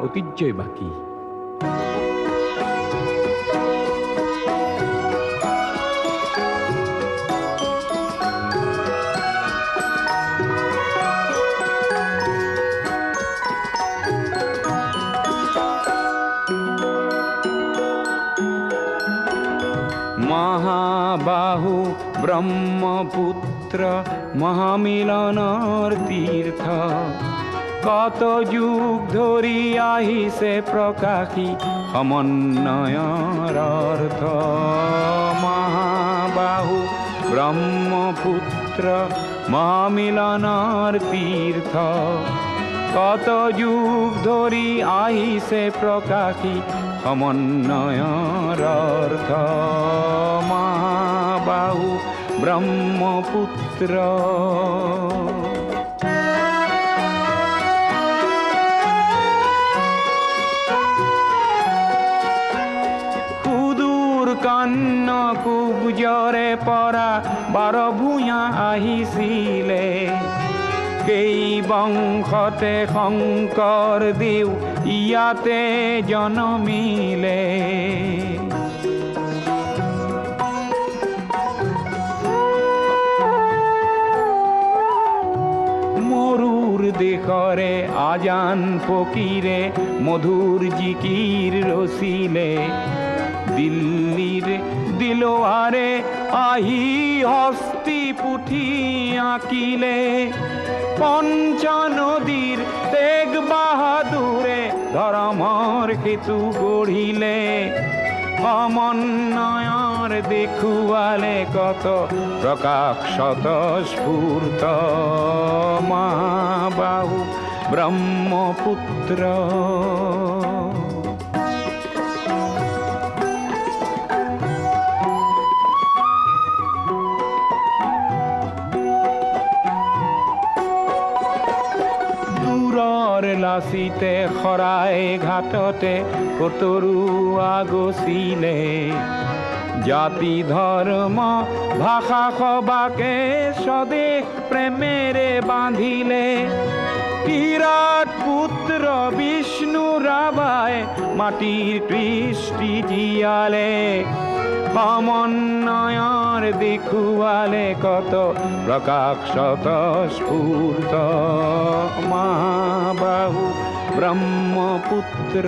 ঐতিহ্যই বাকি। মহাবাহু ব্ৰহ্মপুত্ৰ মহামিলনৰ তীৰ্থ, কত যুগ ধৰি আহিছে প্ৰকাশী সমন্বয়ৰ অৰ্থ। মহাবাহু ব্ৰহ্মপুত্ৰ মহামিলনৰ তীৰ্থ, কত যুগ ধৰি আহিছে প্ৰকাশী সমন্বয়ৰ অৰ্থ। মহাবাহু ব্ৰহ্মপুত্ৰ। সুদূৰ কন্যকুব্জৰে পৰা 12 ভূঞা আহিছিলে, সেই বংশতে শংকৰ দেৱ ইয়াতে জনমিলে। মৰুৰ দেশৰে আজান ফকীৰে মধুৰ জিকিৰ ৰচিলে, দিল্লীৰ দিলৱাৰে আহি হস্তি পুথি আঁকিলে। পঞ্চনদীৰ তেগ বাহাদুৰে ধৰ্মৰ সেতু গঢ়িলে, সমন্বয়ৰ দেখুৱালে কত প্ৰকাশ স্বতঃস্ফূৰ্ত। মহাবাহু ব্ৰহ্মপুত্ৰ। লাচিতে শৰাই ঘাটতে কতৰুৱা গছিলে, জাতি ধৰ্ম ভাষা সবাকে স্বদেশ প্ৰেমেৰে বান্ধিলে। বিৰাট পুত্ৰ বিষ্ণু ৰাভাই মাটিৰ কৃষ্টি জীয়ালে, সমন্বয়ৰ দেখুৱালে কত প্ৰকাশ স্বতঃস্ফূৰ্ত। মহাবাহু ব্ৰহ্মপুত্ৰ।